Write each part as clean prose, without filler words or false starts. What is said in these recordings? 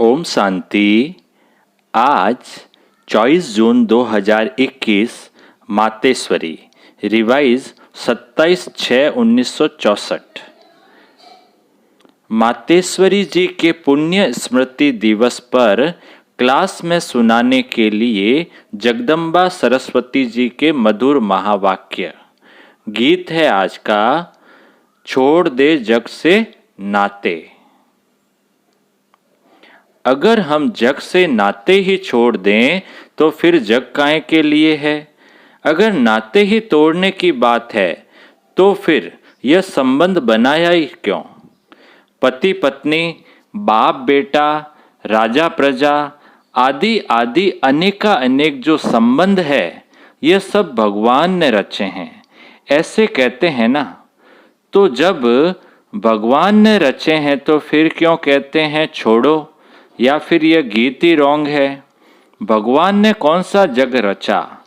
ओम शांति। आज 24 जून 2021 मातेश्वरी रिवाइज 27/6/1964। मातेश्वरी जी के पुण्य स्मृति दिवस पर क्लास में सुनाने के लिए जगदम्बा सरस्वती जी के मधुर महावाक्य। गीत है आज का, छोड़ दे जग से नाते। अगर हम जग से नाते ही छोड़ दें तो फिर जग काहे के लिए है। अगर नाते ही तोड़ने की बात है तो फिर यह संबंध बनाया ही क्यों। पति पत्नी, बाप बेटा, राजा प्रजा आदि आदि अनेका अनेक जो संबंध है यह सब भगवान ने रचे हैं, ऐसे कहते हैं ना। तो जब भगवान ने रचे हैं तो फिर क्यों कहते हैं छोड़ो, या फिर यह गीत ही रॉन्ग है। भगवान ने कौन सा जग रचा।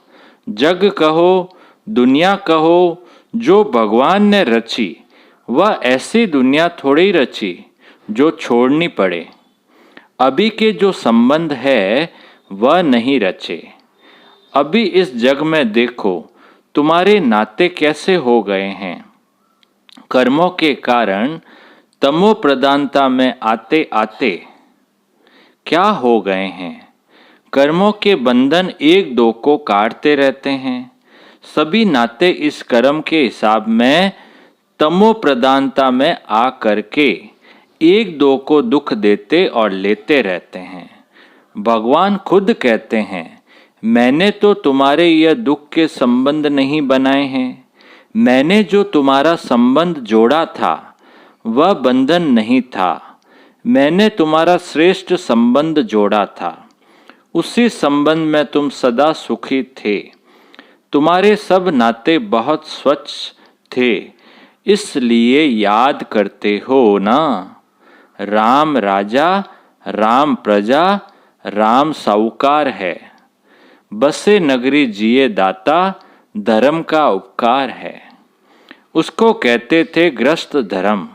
जग कहो, दुनिया कहो, जो भगवान ने रची वह ऐसी दुनिया थोड़ी रची जो छोड़नी पड़े। अभी के जो संबंध है वह नहीं रचे। अभी इस जग में देखो तुम्हारे नाते कैसे हो गए हैं। कर्मों के कारण तमो प्रधानता में आते आते क्या हो गए हैं। कर्मों के बंधन एक दो को काटते रहते हैं। सभी नाते इस कर्म के हिसाब में तमो प्रधानता में आ करके एक दो को दुख देते और लेते रहते हैं। भगवान खुद कहते हैं, मैंने तो तुम्हारे यह दुख के संबंध नहीं बनाए हैं। मैंने जो तुम्हारा संबंध जोड़ा था वह बंधन नहीं था। मैंने तुम्हारा श्रेष्ठ संबंध जोड़ा था। उसी संबंध में तुम सदा सुखी थे। तुम्हारे सब नाते बहुत स्वच्छ थे, इसलिए याद करते हो ना। राम राजा, राम प्रजा, राम साहूकार है। बसे नगरी जिए दाता, धर्म का उपकार है। उसको कहते थे ग्रस्त धर्म।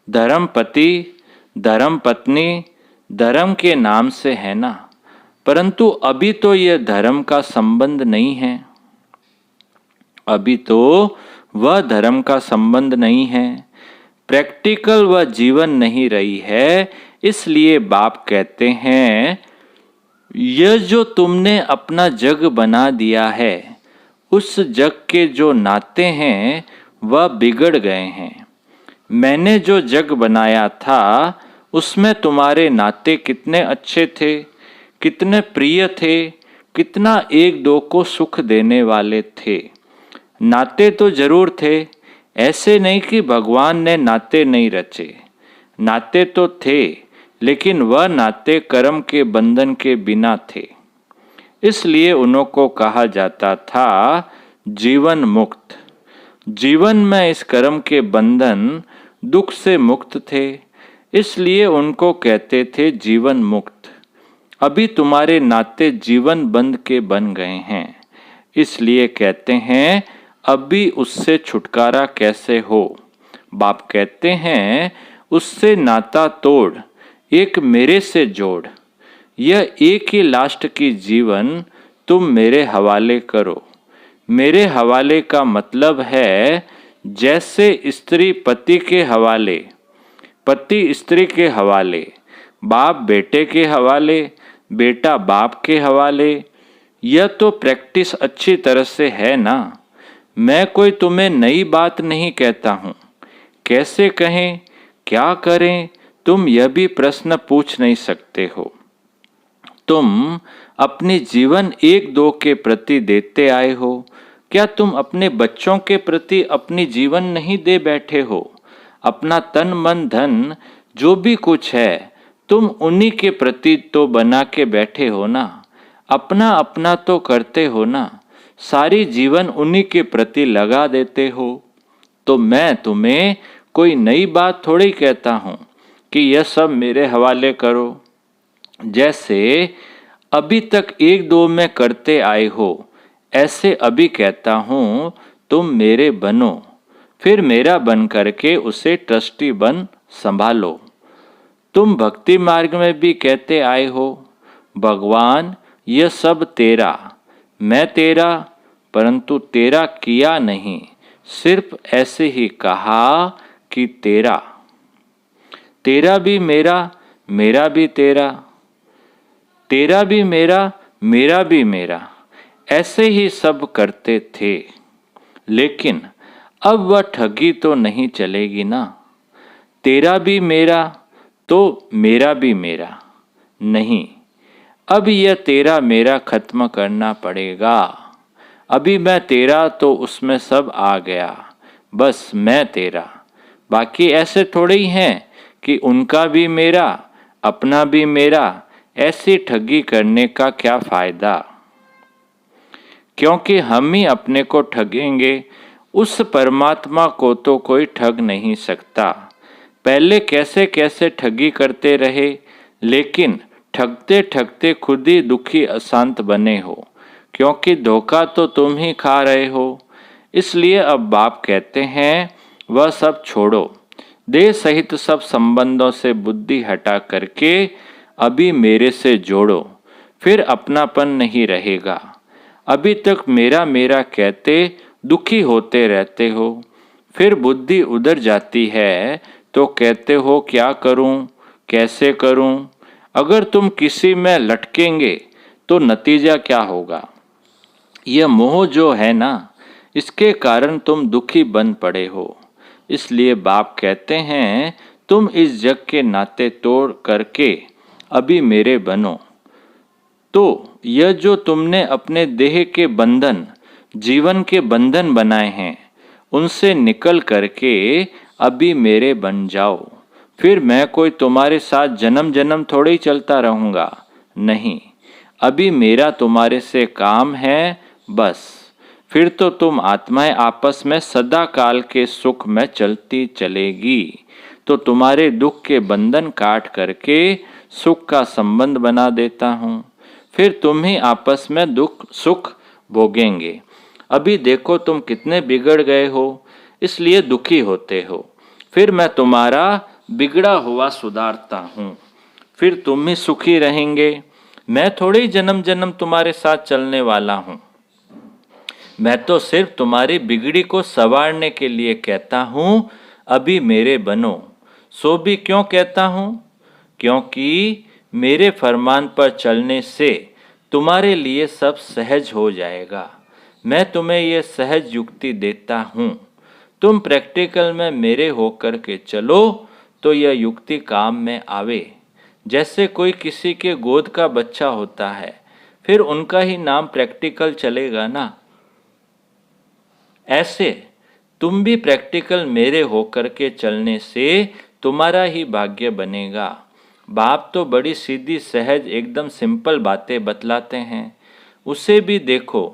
धर्मपति, धर्म पत्नी धर्म के नाम से है ना, परंतु अभी तो यह धर्म का संबंध नहीं है। अभी तो वह धर्म का संबंध नहीं है। प्रैक्टिकल वह जीवन नहीं रही है। इसलिए बाप कहते हैं, यह जो तुमने अपना जग बना दिया है उस जग के जो नाते हैं वह बिगड़ गए हैं। मैंने जो जग बनाया था उसमें तुम्हारे नाते कितने अच्छे थे, कितने प्रिय थे, कितना एक दो को सुख देने वाले थे। नाते तो जरूर थे, ऐसे नहीं कि भगवान ने नाते नहीं रचे। नाते तो थे, लेकिन वह नाते कर्म के बंधन के बिना थे। इसलिए उन्हों को कहा जाता था जीवन मुक्त। जीवन में इस कर्म के बंधन दुख से मुक्त थे, इसलिए उनको कहते थे जीवन मुक्त। अभी तुम्हारे नाते जीवन बंध के बन गए हैं, इसलिए कहते हैं अभी उससे छुटकारा कैसे हो। बाप कहते हैं उससे नाता तोड़, एक मेरे से जोड़। यह एक ही लास्ट की जीवन तुम मेरे हवाले करो। मेरे हवाले का मतलब है जैसे स्त्री पति के हवाले, पति स्त्री के हवाले, बाप बेटे के हवाले, बेटा बाप के हवाले। यह तो प्रैक्टिस अच्छी तरह से है ना। मैं कोई तुम्हें नई बात नहीं कहता हूँ। कैसे कहें, क्या करें, तुम यह भी प्रश्न पूछ नहीं सकते हो। तुम अपनी जीवन एक दो के प्रति देते आए हो। क्या तुम अपने बच्चों के प्रति अपनी जीवन नहीं दे बैठे हो। अपना तन मन धन जो भी कुछ है तुम उन्हीं के प्रति तो बना के बैठे हो ना। अपना अपना तो करते हो ना। सारी जीवन उन्हीं के प्रति लगा देते हो। तो मैं तुम्हें कोई नई बात थोड़ी कहता हूँ कि यह सब मेरे हवाले करो। जैसे अभी तक एक दो में करते आए हो, ऐसे अभी कहता हूँ तुम मेरे बनो। फिर मेरा बन करके उसे ट्रस्टी बन संभालो। तुम भक्ति मार्ग में भी कहते आए हो, भगवान यह सब तेरा, मैं तेरा, परंतु तेरा किया नहीं, सिर्फ ऐसे ही कहा कि तेरा। तेरा भी मेरा, मेरा भी तेरा, तेरा भी मेरा, मेरा भी मेरा, ऐसे ही सब करते थे। लेकिन अब वह ठगी तो नहीं चलेगी ना। तेरा भी मेरा तो मेरा भी मेरा नहीं, अब यह तेरा मेरा खत्म करना पड़ेगा। अभी मैं तेरा तो उसमें सब आ गया, बस मैं तेरा। बाकी ऐसे थोड़े ही हैं कि उनका भी मेरा, अपना भी मेरा। ऐसी ठगी करने का क्या फायदा, क्योंकि हम ही अपने को ठगेंगे, उस परमात्मा को तो कोई ठग नहीं सकता। पहले कैसे कैसे ठगी करते रहे, लेकिन ठगते ठगते खुद ही दुखी अशांत बने हो, क्योंकि धोखा तो तुम ही खा रहे हो। इसलिए अब बाप कहते हैं वह सब छोड़ो, देह सहित सब संबंधों से बुद्धि हटा करके अभी मेरे से जोड़ो, फिर अपनापन नहीं रहेगा। अभी तक मेरा मेरा कहते दुखी होते रहते हो, फिर बुद्धि उधर जाती है तो कहते हो क्या करूं, कैसे करूं। अगर तुम किसी में लटकेंगे तो नतीजा क्या होगा। यह मोह जो है ना, इसके कारण तुम दुखी बन पड़े हो। इसलिए बाप कहते हैं तुम इस जग के नाते तोड़ करके अभी मेरे बनो। तो यह जो तुमने अपने देह के बंधन, जीवन के बंधन बनाए हैं, उनसे निकल करके अभी मेरे बन जाओ। फिर मैं कोई तुम्हारे साथ जन्म जन्म थोड़े ही चलता रहूँगा, नहीं, अभी मेरा तुम्हारे से काम है बस। फिर तो तुम आत्माएं आपस में सदा काल के सुख में चलती चलेगी, तो तुम्हारे दुख के बंधन काट करके सुख का संबंध बना देता हूँ। फिर तुम ही आपस में दुख सुख भोगेंगे। अभी देखो तुम कितने बिगड़ गए हो, इसलिए दुखी होते हो। फिर मैं तुम्हारा बिगड़ा हुआ सुधारता हूँ, फिर तुम ही सुखी रहेंगे। मैं थोड़ी जन्म जन्म तुम्हारे साथ चलने वाला हूँ, मैं तो सिर्फ तुम्हारी बिगड़ी को संवारने के लिए कहता हूँ अभी मेरे बनो। सो भी क्यों कहता हूँ, क्योंकि मेरे फरमान पर चलने से तुम्हारे लिए सब सहज हो जाएगा। मैं तुम्हें ये सहज युक्ति देता हूँ, तुम प्रैक्टिकल में मेरे होकर के चलो तो यह युक्ति काम में आवे। जैसे कोई किसी के गोद का बच्चा होता है, फिर उनका ही नाम प्रैक्टिकल चलेगा ना। ऐसे तुम भी प्रैक्टिकल मेरे होकर के चलने से तुम्हारा ही भाग्य बनेगा। बाप तो बड़ी सीधी सहज एकदम सिंपल बातें बतलाते हैं, उसे भी देखो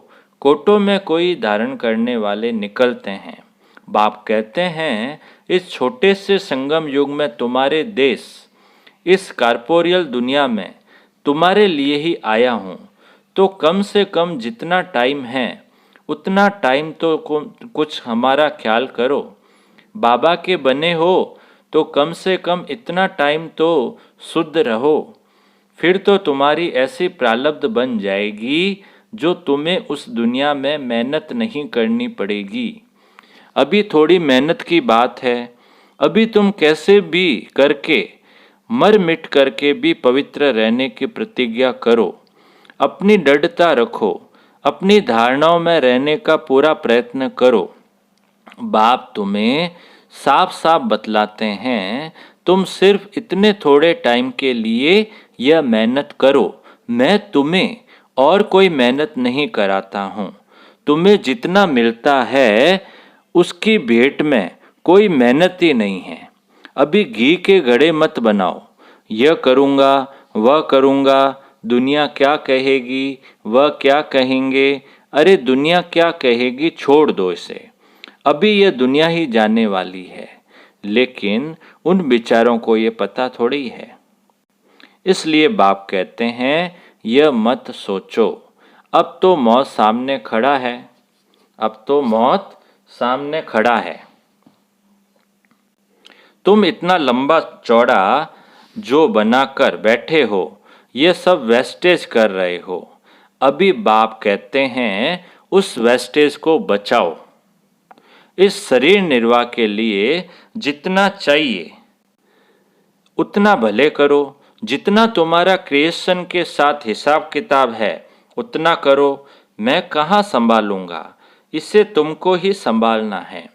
कोटों में कोई धारण करने वाले निकलते हैं। बाप कहते हैं इस छोटे से संगम युग में तुम्हारे देश, इस कॉर्पोरियल दुनिया में तुम्हारे लिए ही आया हूँ, तो कम से कम जितना टाइम है उतना टाइम तो कुछ हमारा ख्याल करो। बाबा के बने हो तो कम से कम इतना टाइम तो शुद्ध रहो, फिर तो तुम्हारी ऐसी प्रारब्ध बन जाएगी जो तुम्हें उस दुनिया में मेहनत नहीं करनी पड़ेगी। अभी थोड़ी मेहनत की बात है, अभी तुम कैसे भी करके मर मिट करके भी पवित्र रहने की प्रतिज्ञा करो, अपनी दृढ़ता रखो, अपनी धारणाओं में रहने का पूरा प्रयत्न करो। बाप तुम्हें साफ साफ बतलाते हैं तुम सिर्फ इतने थोड़े टाइम के लिए यह मेहनत करो, मैं तुम्हें और कोई मेहनत नहीं कराता हूँ। तुम्हें जितना मिलता है उसकी भेंट में कोई मेहनत ही नहीं है। अभी घी के घड़े मत बनाओ, यह करूँगा वह करूँगा, दुनिया क्या कहेगी वह क्या कहेंगे। अरे दुनिया क्या कहेगी छोड़ दो इसे, अभी यह दुनिया ही जाने वाली है, लेकिन उन विचारों को ये पता थोड़ी है। इसलिए बाप कहते हैं यह मत सोचो, अब तो मौत सामने खड़ा है, अब तो मौत सामने खड़ा है। तुम इतना लंबा चौड़ा जो बनाकर बैठे हो ये सब वेस्टेज कर रहे हो। अभी बाप कहते हैं उस वेस्टेज को बचाओ। इस शरीर निर्वाह के लिए जितना चाहिए उतना भले करो। जितना तुम्हारा क्रिएशन के साथ हिसाब किताब है उतना करो। मैं कहाँ संभालूंगा, इसे तुमको ही संभालना है।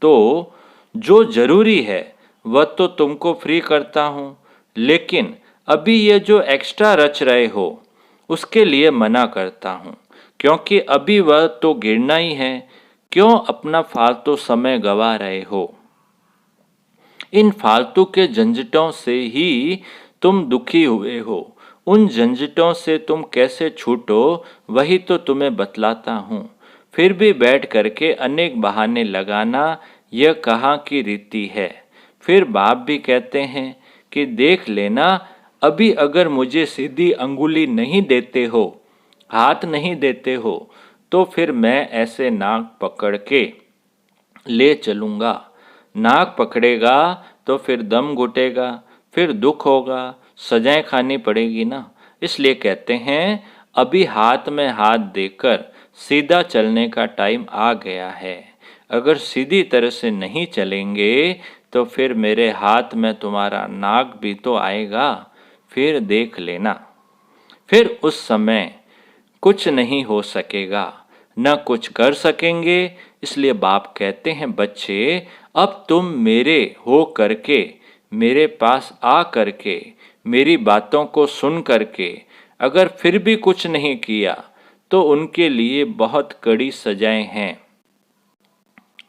तो जो जरूरी है वह तो तुमको फ्री करता हूँ, लेकिन अभी ये जो एक्स्ट्रा रच रहे हो उसके लिए मना करता हूँ, क्योंकि अभी वह तो गिरना ही है। क्यों अपना फालतू समय गवा रहे हो? इन फालतू के झंझटों से ही तुम दुखी हुए हो। उन झंझटों से तुम कैसे छूटो वही तो तुम्हें बतलाता हूँ। फिर भी बैठ करके अनेक बहाने लगाना यह कहाँ की रीति है। फिर बाप भी कहते हैं कि देख लेना, अभी अगर मुझे सीधी अंगुली नहीं देते हो, हाथ नहीं देते हो, तो फिर मैं ऐसे नाक पकड़ के ले चलूँगा। नाक पकड़ेगा तो फिर दम घुटेगा, फिर दुख होगा, सजाएं खानी पड़ेगी ना। इसलिए कहते हैं अभी हाथ में हाथ देकर सीधा चलने का टाइम आ गया है। अगर सीधी तरह से नहीं चलेंगे तो फिर मेरे हाथ में तुम्हारा नाक भी तो आएगा, फिर देख लेना। फिर उस समय कुछ नहीं हो सकेगा, न कुछ कर सकेंगे। इसलिए बाप कहते हैं बच्चे, अब तुम मेरे हो करके, मेरे पास आ करके, मेरी बातों को सुन करके अगर फिर भी कुछ नहीं किया तो उनके लिए बहुत कड़ी सजाएं हैं।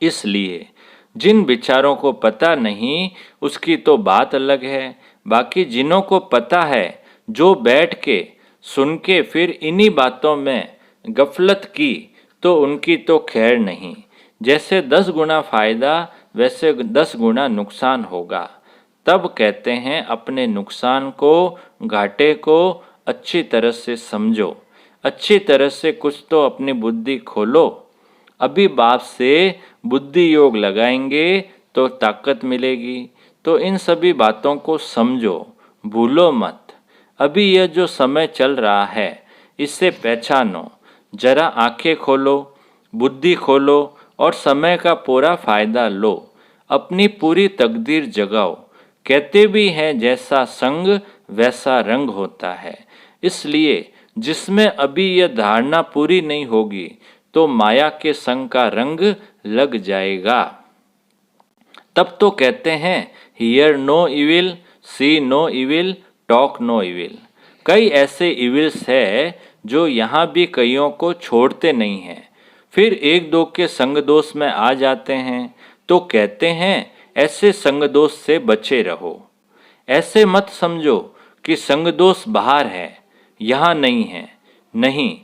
इसलिए जिन विचारों को पता नहीं उसकी तो बात अलग है, बाकी जिन्हों को पता है, जो बैठ के सुन के फिर इन्हीं बातों में गफलत की, तो उनकी तो खैर नहीं। जैसे 10 गुना फायदा वैसे 10 गुना नुकसान होगा। तब कहते हैं अपने नुकसान को, घाटे को अच्छी तरह से समझो, अच्छी तरह से कुछ तो अपनी बुद्धि खोलो। अभी बाप से बुद्धि योग लगाएंगे तो ताकत मिलेगी। तो इन सभी बातों को समझो, भूलो मत। अभी यह जो समय चल रहा है इससे पहचानो, जरा आंखें खोलो, बुद्धि खोलो और समय का पूरा फायदा लो। अपनी पूरी तकदीर जगाओ। कहते भी हैं जैसा संग वैसा रंग होता है। इसलिए जिसमें अभी यह धारणा पूरी नहीं होगी तो माया के संग का रंग लग जाएगा। तब तो कहते हैं hear no evil, see no evil, talk no evil. कई ऐसे इविल्स है जो यहाँ भी कईयों को छोड़ते नहीं हैं, फिर एक दो के संग दोष में आ जाते हैं। तो कहते हैं ऐसे संग दोष से बचे रहो। ऐसे मत समझो कि संग दोष बाहर है, यहाँ नहीं है। नहीं,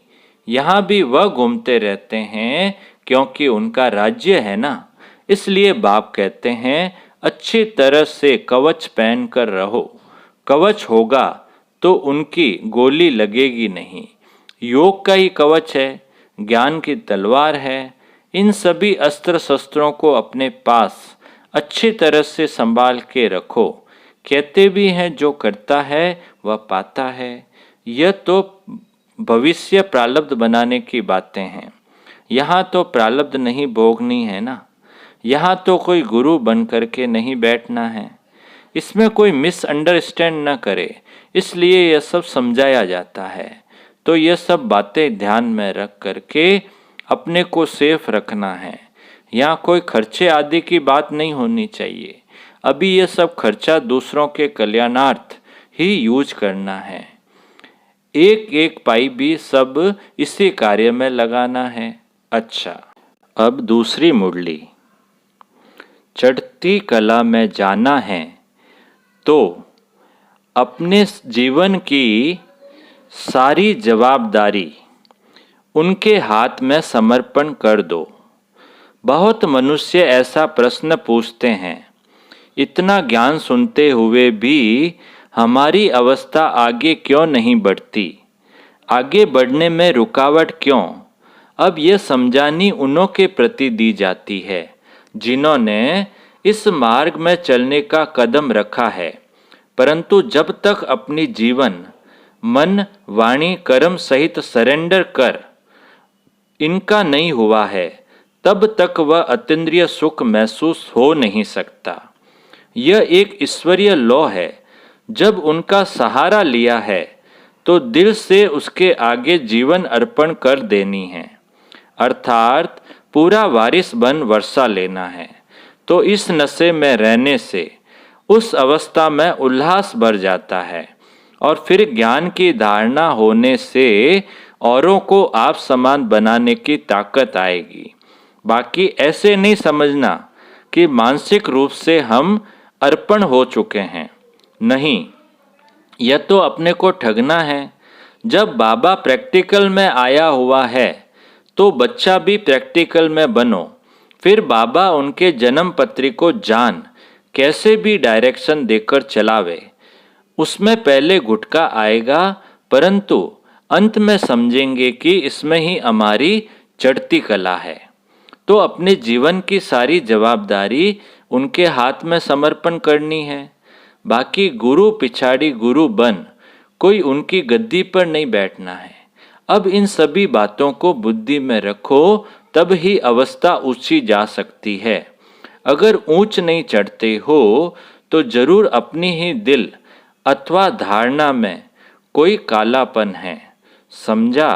यहाँ भी वह घूमते रहते हैं, क्योंकि उनका राज्य है ना। इसलिए बाप कहते हैं अच्छी तरह से कवच पहन कर रहो। कवच होगा तो उनकी गोली लगेगी नहीं। योग का ही कवच है, ज्ञान की तलवार है। इन सभी अस्त्र शस्त्रों को अपने पास अच्छी तरह से संभाल के रखो। कहते भी हैं जो करता है वह पाता है। यह तो भविष्य प्रारब्ध बनाने की बातें हैं। यहाँ तो प्रारब्ध नहीं भोगनी है ना। यहाँ तो कोई गुरु बन करके नहीं बैठना है। इसमें कोई मिसअंडरस्टैंड न करे, इसलिए यह सब समझाया जाता है। तो यह सब बातें ध्यान में रख करके अपने को सेफ रखना है। यहाँ कोई खर्चे आदि की बात नहीं होनी चाहिए। अभी यह सब खर्चा दूसरों के कल्याणार्थ ही यूज करना है। एक एक पाई भी सब इसी कार्य में लगाना है। अच्छा, अब दूसरी मुरली। चढ़ती कला में जाना है तो अपने जीवन की सारी जवाबदारी उनके हाथ में समर्पण कर दो। बहुत मनुष्य ऐसा प्रश्न पूछते हैं, इतना ज्ञान सुनते हुए भी हमारी अवस्था आगे क्यों नहीं बढ़ती? आगे बढ़ने में रुकावट क्यों? अब यह समझानी उन्हों के प्रति दी जाती है जिन्होंने इस मार्ग में चलने का कदम रखा है। परंतु जब तक अपनी जीवन मन वाणी कर्म सहित सरेंडर कर इनका नहीं हुआ है, तब तक वह अतीन्द्रिय सुख महसूस हो नहीं सकता। यह एक ईश्वरीय लॉ है। जब उनका सहारा लिया है तो दिल से उसके आगे जीवन अर्पण कर देनी है, अर्थात पूरा वारिस बन वर्षा लेना है। तो इस नशे में रहने से उस अवस्था में उल्लास भर जाता है और फिर ज्ञान की धारणा होने से औरों को आप समान बनाने की ताकत आएगी। बाकी ऐसे नहीं समझना कि मानसिक रूप से हम अर्पण हो चुके हैं। नहीं, यह तो अपने को ठगना है। जब बाबा प्रैक्टिकल में आया हुआ है तो बच्चा भी प्रैक्टिकल में बनो। फिर बाबा उनके जन्म पत्री को जान कैसे भी डायरेक्शन देकर चलावे। उसमें पहले गुटका आएगा, परंतु अंत में समझेंगे कि इसमें ही हमारी चढ़ती कला है। तो अपने जीवन की सारी जवाबदारी उनके हाथ में समर्पण करनी है। बाकी गुरु पिछाड़ी गुरु बन कोई उनकी गद्दी पर नहीं बैठना है। अब इन सभी बातों को बुद्धि में रखो, तब ही अवस्था ऊंची जा सकती है। अगर ऊंच नहीं चढ़ते हो तो जरूर अपनी ही दिल अथवा धारणा में कोई कालापन है। समझा?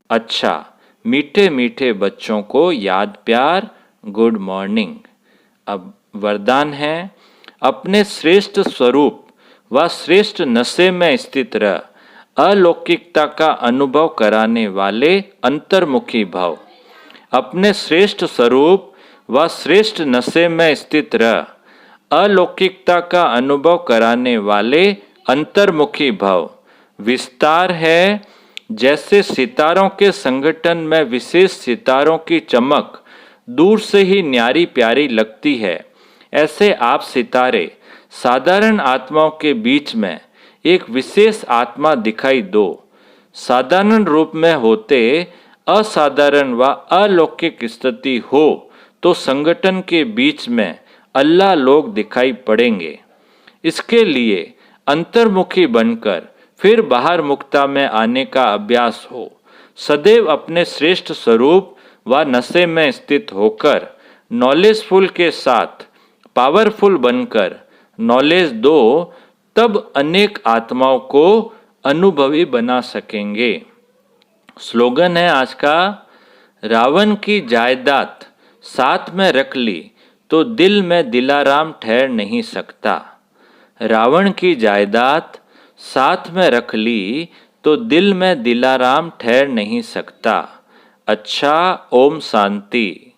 अच्छा, मीठे मीठे बच्चों को याद प्यार, गुड मॉर्निंग। अब वरदान है, अपने श्रेष्ठ स्वरूप व श्रेष्ठ नशे में स्थित रह, अलौकिकता का अनुभव कराने वाले अंतर्मुखी भव। अपने श्रेष्ठ स्वरूप व श्रेष्ठ नशे में स्थित रह, अलौकिकता का अनुभव कराने वाले अंतर्मुखी भव। विस्तार है, जैसे सितारों के संगठन में विशेष सितारों की चमक दूर से ही न्यारी प्यारी लगती है, ऐसे आप सितारे साधारण आत्माओं के बीच में एक विशेष आत्मा दिखाई दो। साधारण रूप में होते असाधारण व अलौकिक स्थिति हो तो संगठन के बीच में अल्लाह लोग दिखाई पड़ेंगे। इसके लिए अंतर्मुखी बनकर फिर बाहर मुक्ता में आने का अभ्यास हो। सदैव अपने श्रेष्ठ स्वरूप व नशे में स्थित होकर नॉलेजफुल के साथ पावरफुल बनकर नॉलेज दो, तब अनेक आत्माओं को अनुभवी बना सकेंगे। स्लोगन है आज का, रावण की जायदाद साथ में रख ली तो दिल में दिलाराम ठहर नहीं सकता। रावण की जायदाद साथ में रख ली तो दिल में दिलाराम ठहर नहीं सकता। अच्छा, ओम शांति।